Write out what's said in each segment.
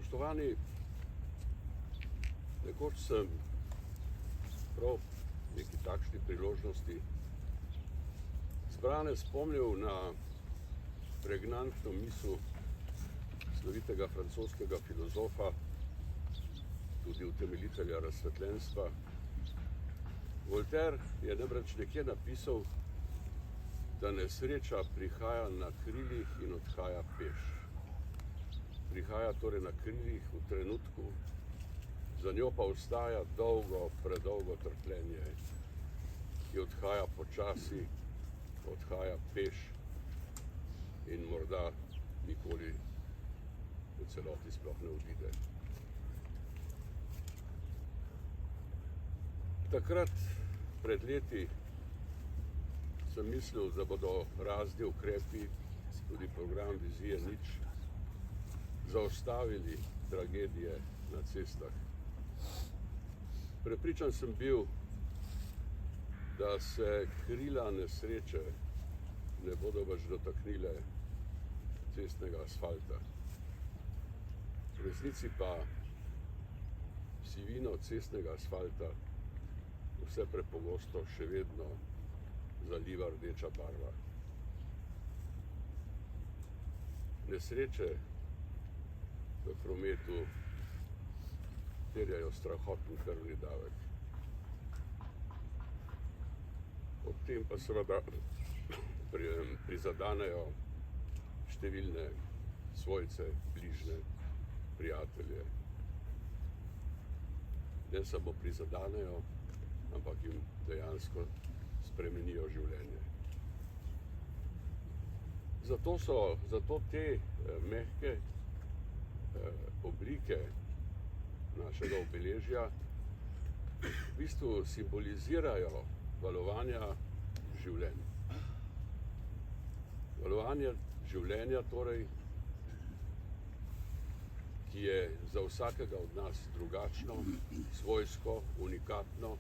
Spoštovani, nekoč sem prav neki takšni priložnosti zbrane spomnil na pregnantno misel slovitega francoskega filozofa, tudi utemeljitelja razsvetljenstva. Voltaire je namreč nekje napisal, da nesreča prihaja na krilih in odhaja peš. Prihaja torej na krilih v trenutku, za njo pa ostaja dolgo, predolgo trpljenje, ki odhaja počasi, odhaja peš in morda nikoli v celoti sploh ne odide. Takrat, pred leti, sem mislil, da bodo razni ukrepi, tudi program Vizije nič, zaustavili tragedije na cestah. Prepričan sem bil, da se krila nesreče ne bodo več dotaknile cestnega asfalta. V resnici pa sivino cestnega asfalta vse prepogosto še vedno zaliva rdeča barva. Nesreče v prometu terjajo strahoten krvni davek. Ob tem pa seveda prizadanejo številne svojce, bližnje, prijatelje. Ne samo prizadanejo, ampak jim dejansko spremenijo življenje. Zato te mehke oblike našega obeležja v bistvu simbolizirajo valovanja življenj. Valovanje življenja torej, ki je za vsakega od nas drugačno, svojsko, unikatno,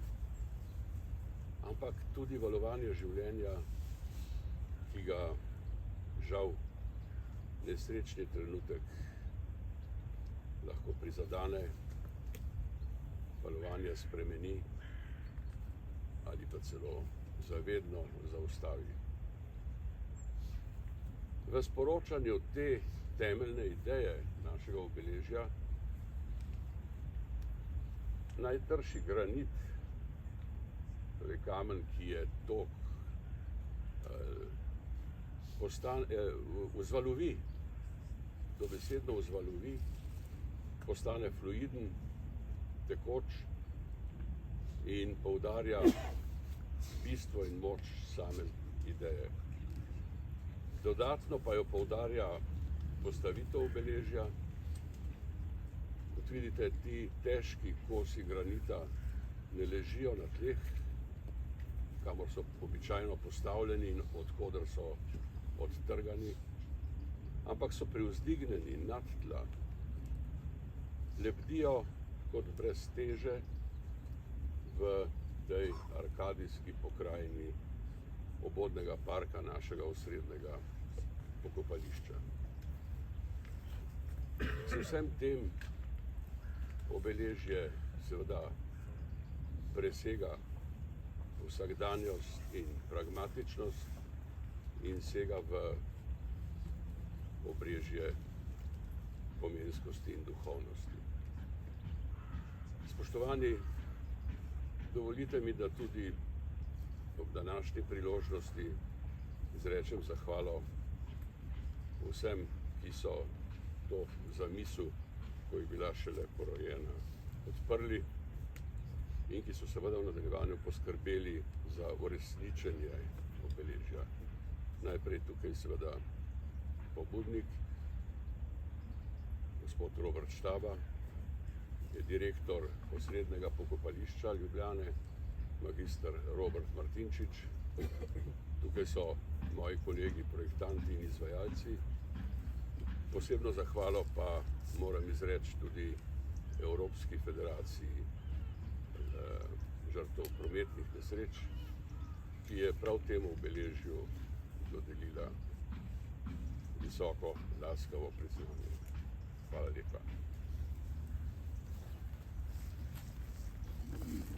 ampak tudi valovanje življenja, ki ga žal nesrečni trenutek lahko prizadane, valovanje spremeni ali pa celo zavedno zaustavi. V sporočanju te temeljne ideje našega obeležja najtrši granit, torej kamen, ki je tok, vzvalovi, dobesedno vzvalovi, postane fluiden, tekoč in poudarja bistvo in moč same ideje. Dodatno pa jo poudarja postavitev obeležja. Kot vidite, ti težki kosi granita ne ležijo na tleh, kamor so običajno postavljeni in odkoder so odtrgani, ampak so privzdignjeni nad tla, lebdijo kot brez teže v tej arkadijski pokrajini obodnega parka našega osrednjega pokopališča. Z vsem tem obeležje seveda presega vsakdanjost in pragmatičnost in sega v obrežje pomenskosti in duhovnosti. Spoštovani, dovolite mi, da tudi ob današnji priložnosti izrečem zahvalo vsem, ki so to zamisel, ko je bila šele porojena, odprli in ki so seveda v nadaljevanju poskrbeli za uresničenje obeležja. Najprej tukaj seveda pobudnik, gospod Robert Štaba, je direktor osrednjega pokopališča Ljubljane, magister Robert Martinčič. Tukaj so moji kolegi, projektanti in izvajalci. Posebno zahvalo pa moram izreči tudi Evropski federaciji žrtev prometnih nesreč, ki je prav temu obeležju dodelila visoko laskavo priznanje.